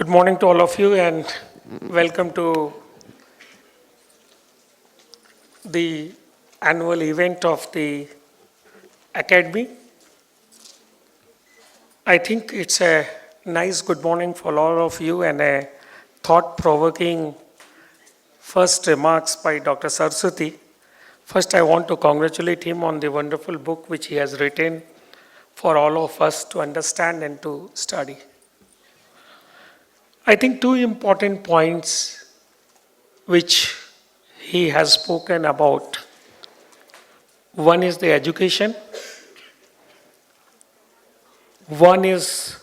Good morning to all of you and welcome to the annual event of the Academy. I think it's a nice good morning for all of you and a thought-provoking first remarks by Dr. Saraswati. First, I want to congratulate him on the wonderful book which he has written for all of us to understand and to study. I think two important points which he has spoken about. One is the education. One is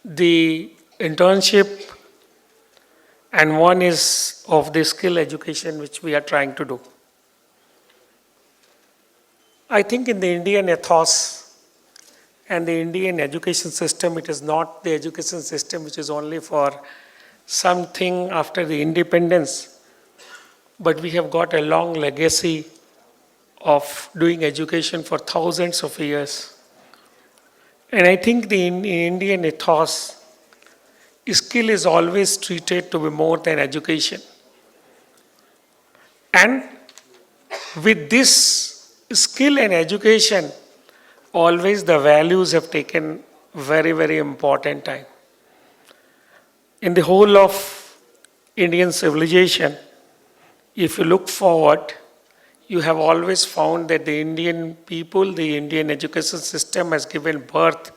the internship, and one is of the skill education which we are trying to do. I think in the Indian ethos and the Indian education system, it is not the education system which is only for something after the independence, but we have got a long legacy of doing education for thousands of years. And I think in Indian ethos, skill is always treated to be more than education. And with this skill and education, always the values have taken very, very important time. In the whole of Indian civilization, if you look forward, you have always found that the Indian people, the Indian education system has given birth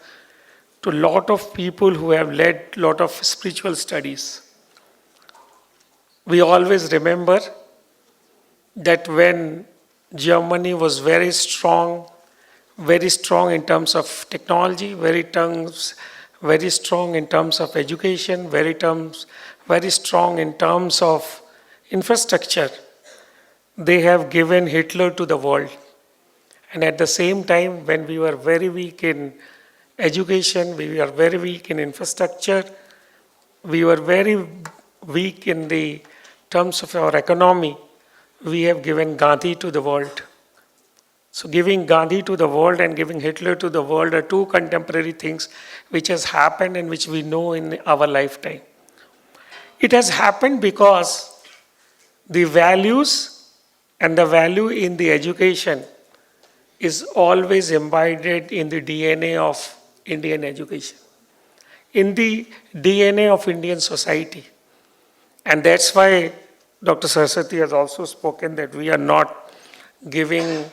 to a lot of people who have led a lot of spiritual studies. We always remember that when Germany was very strong in terms of technology, very strong in terms of education, very strong in terms of infrastructure. They have given Hitler to the world. And at the same time, when we were very weak in education, we were very weak in infrastructure, we were very weak in the terms of our economy, we have given Gandhi to the world. So giving Gandhi to the world and giving Hitler to the world are two contemporary things which has happened and which we know in our lifetime. It has happened because the values and the value in the education is always imbibed in the DNA of Indian education, in the DNA of Indian society. And that's why Dr. Saraswati has also spoken that we are not giving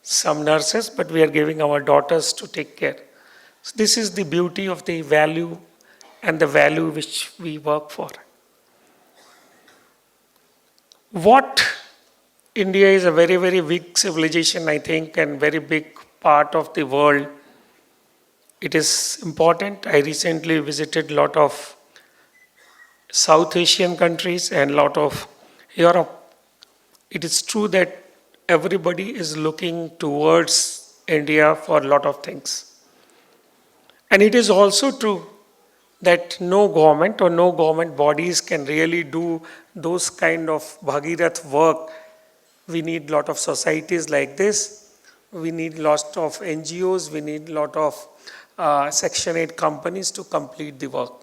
some nurses, but we are giving our daughters to take care. So this is the beauty of the value and the value which we work for. What India is a very, very big civilization, I think, and very big part of the world. It is important. I recently visited a lot of South Asian countries and a lot of Europe. It is true that everybody is looking towards India for a lot of things. And it is also true that no government or no government bodies can really do those kind of Bhagirath work. We need a lot of societies like this. We need lots of NGOs. We need a lot of Section 8 companies to complete the work.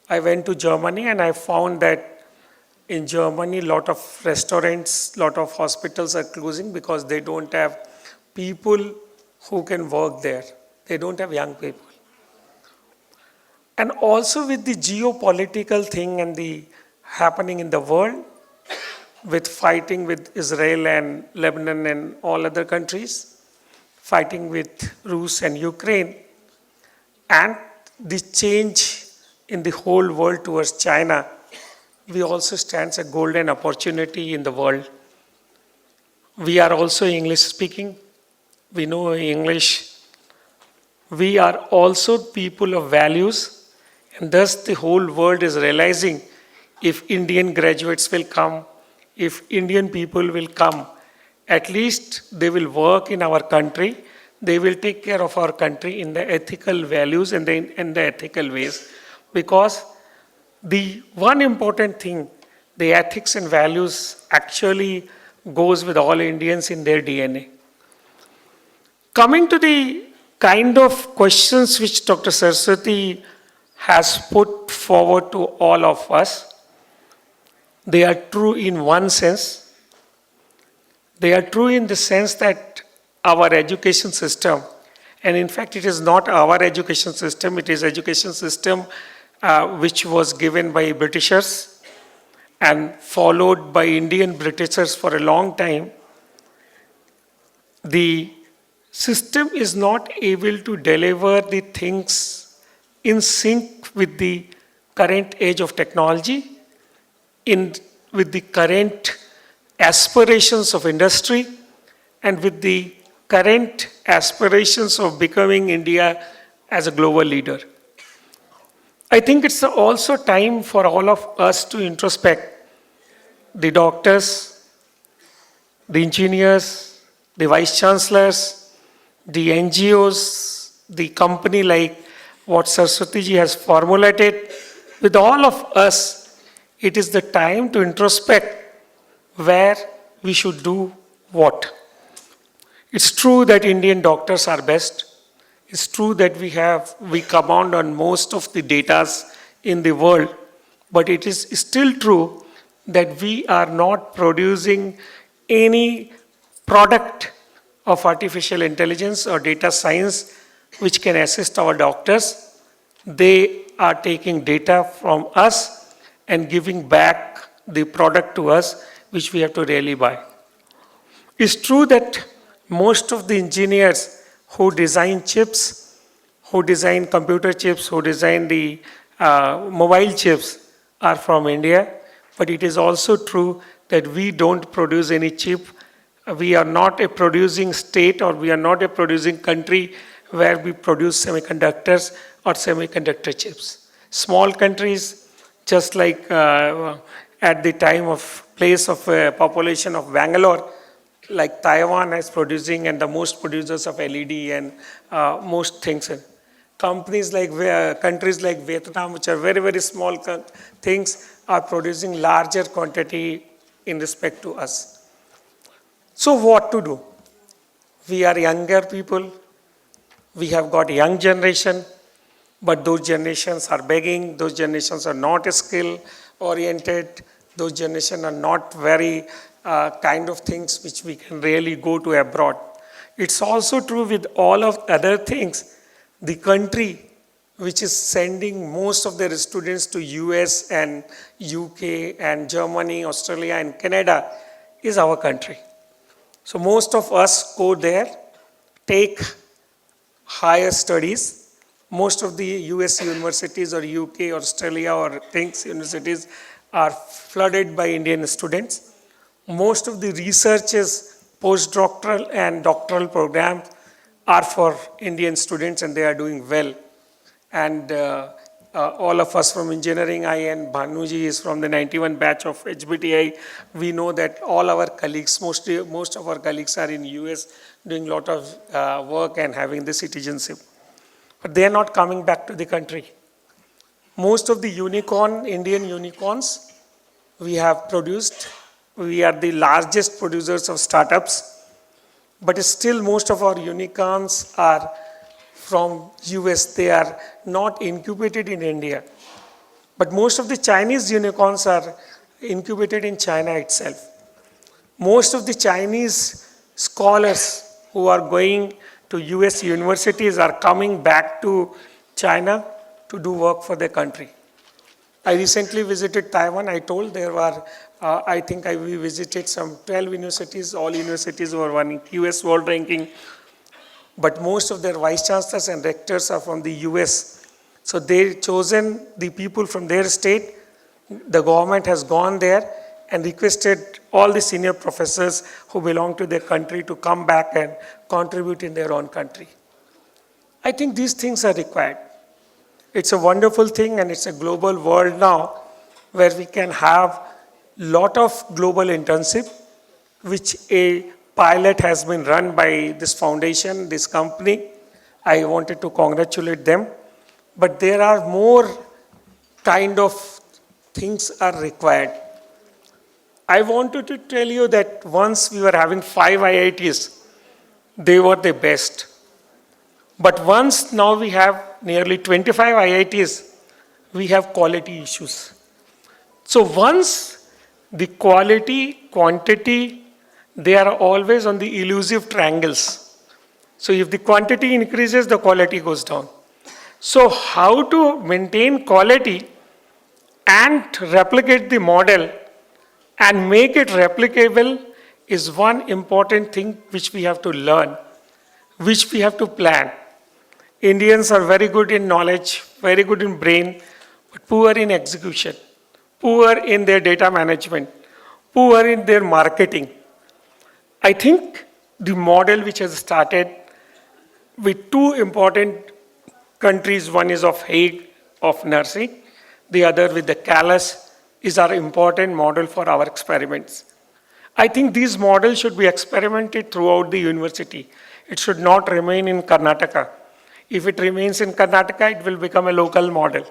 I went to Germany and I found that in Germany, a lot of restaurants, a lot of hospitals are closing because they don't have people who can work there. They don't have young people. And also with the geopolitical thing and the happening in the world, with fighting with Israel and Lebanon and all other countries, fighting with Russia and Ukraine, and the change in the whole world towards China, we also stand a golden opportunity in the world. We are also English speaking. We know English. We are also people of values, and thus the whole world is realizing if Indian graduates will come, if Indian people will come, at least they will work in our country. They will take care of our country in the ethical values and in the ethical ways. Because the one important thing, the ethics and values actually goes with all Indians in their DNA. Coming to the kind of questions which Dr. Saraswati has put forward to all of us, they are true in one sense. They are true in the sense that our education system, and in fact it is not our education system, it is education system which was given by Britishers and followed by Indian Britishers for a long time. The system is not able to deliver the things in sync with the current age of technology, with the current aspirations of industry, and with the current aspirations of becoming India as a global leader. I think it's also time for all of us to introspect. The doctors, the engineers, the vice chancellors, the NGOs, the company like what Saraswati ji has formulated, with all of us, it is the time to introspect where we should do what. It's true that Indian doctors are best. It's true that we command on most of the data in the world, but it is still true that we are not producing any product of artificial intelligence or data science which can assist our doctors. They are taking data from us and giving back the product to us, which we have to really buy. It's true that most of the engineers who design chips, who design computer chips, who design the mobile chips are from India, but it is also true that we don't produce any chip. We are not a producing state, or we are not a producing country where we produce semiconductors or semiconductor chips. Small countries, just like at the time of place of population of Bangalore, like Taiwan is producing and the most producers of LED and most things. Companies like countries like Vietnam, which are very, very small things, are producing larger quantity in respect to us. So what to do? We are younger people. We have got a young generation, but those generations are begging. Those generations are not skill oriented. Those generations are not very kind of things which we can really go to abroad. It's also true with all of other things. The country which is sending most of their students to US and UK and Germany, Australia and Canada is our country. So most of us go there, take higher studies. Most of the US universities or UK, Australia or things universities are flooded by Indian students. Most of the researches, postdoctoral and doctoral programs are for Indian students, and they are doing well. And all of us from engineering, I and Bhanuji is from the 91 batch of HBTI. We know that all our colleagues, most of our colleagues are in US doing a lot of work and having the citizenship. But they are not coming back to the country. Most of the Indian unicorns we have produced. We are the largest producers of startups, but still most of our unicorns are from US. They are not incubated in India. But most of the Chinese unicorns are incubated in China itself. Most of the Chinese scholars who are going to US universities are coming back to China to do work for their country. I recently visited Taiwan. I told there were, we visited some 12 universities. All universities were winning US world ranking. But most of their vice chancellors and rectors are from the US. So they chosen the people from their state. The government has gone there and requested all the senior professors who belong to their country to come back and contribute in their own country. I think these things are required. It's a wonderful thing, and it's a global world now where we can have lot of global internship, which a pilot has been run by this foundation, this company. I wanted to congratulate them. But there are more kind of things are required. I wanted to tell you that once we were having 5 IITs, they were the best. But once now we have nearly 25 IITs, we have quality issues. So once the quality, quantity, they are always on the elusive triangles. So if the quantity increases, the quality goes down. So how to maintain quality and replicate the model and make it replicable is one important thing which we have to learn, which we have to plan. Indians are very good in knowledge, very good in brain, but poor in execution, poor in their data management, poor in their marketing. I think the model which has started with two important countries, one is of Hague of nursing, the other with the Callus, is our important model for our experiments. I think these models should be experimented throughout the university. It should not remain in Karnataka. If it remains in Karnataka, it will become a local model.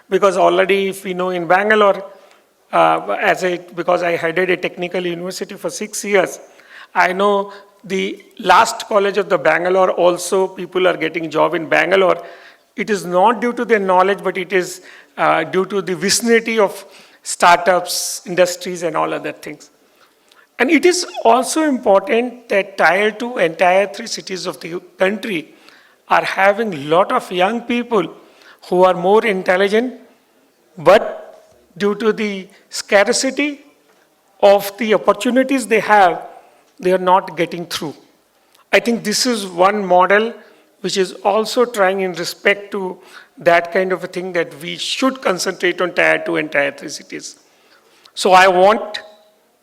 Because already if we know in Bangalore, because I headed a technical university for 6 years, I know the last college of the Bangalore also people are getting job in Bangalore. It is not due to their knowledge, but it is due to the vicinity of startups, industries and all other things. And it is also important that Tier 2 and Tier 3 cities of the country are having a lot of young people who are more intelligent, but due to the scarcity of the opportunities they have, they are not getting through. I think this is one model which is also trying in respect to that kind of a thing that we should concentrate on Tier 2 and Tier 3 cities. So I want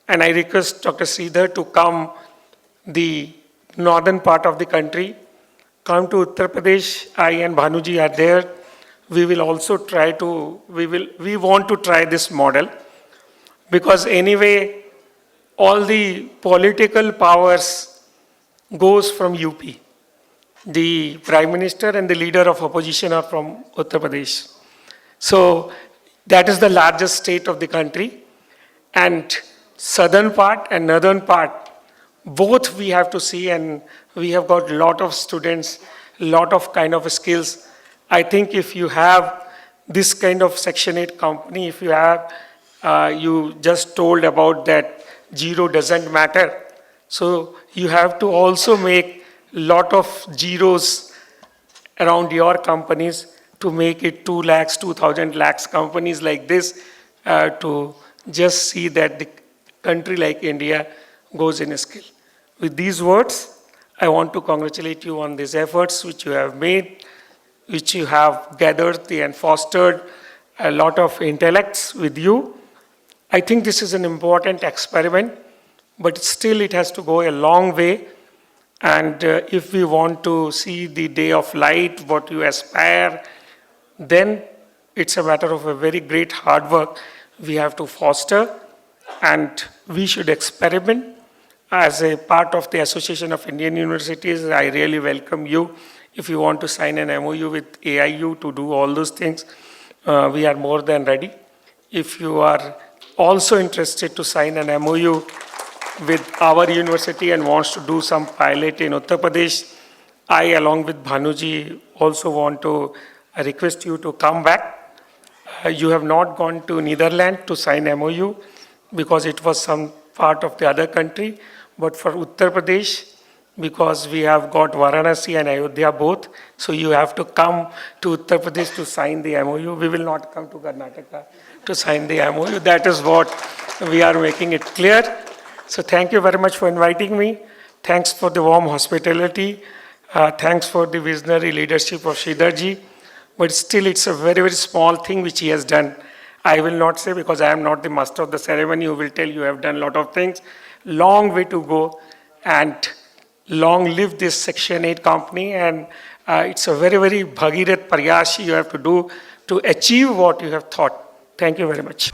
and I request Dr. Sridhar to come the northern part of the country, come to Uttar Pradesh. I and Bhanuji are there. We will also try to, we want to try this model because anyway, all the political powers goes from UP. The Prime Minister and the leader of opposition are from Uttar Pradesh. So that is the largest state of the country. And southern part and northern part, both we have to see, and we have got a lot of students, lot of kind of skills. I think if you have this kind of Section 8 company, if you have, you just told about that zero doesn't matter. So you have to also make lot of zeros around your companies to make it 2 lakhs, 2,000 lakhs companies like this to just see that the country like India goes in a skill. With these words, I want to congratulate you on these efforts which you have made, which you have gathered and fostered a lot of intellects with you. I think this is an important experiment, but still it has to go a long way. And if we want to see the day of light, what you aspire, then it's a matter of a very great hard work we have to foster. And we should experiment. As a part of the Association of Indian Universities, I really welcome you. If you want to sign an MOU with AIU to do all those things, we are more than ready. If you are also interested to sign an MOU with our university and wants to do some pilot in Uttar Pradesh, I along with Bhanuji also want to request you to come back. You have not gone to Netherlands to sign MOU because it was some part of the other country, but for Uttar Pradesh, because we have got Varanasi and Ayodhya both, so you have to come to Uttar Pradesh to sign the MOU. We will not come to Karnataka to sign the MOU. That is what we are making it clear. So thank you very much for inviting me. Thanks for the warm hospitality. Thanks for the visionary leadership of Sridharji. But still, it's a very, very small thing which he has done. I will not say because I am not the master of the ceremony who will tell you have done a lot of things. Long way to go, and long live this Section 8 company. And it's a very, very Bhagirath Prayas you have to do to achieve what you have thought. Thank you very much.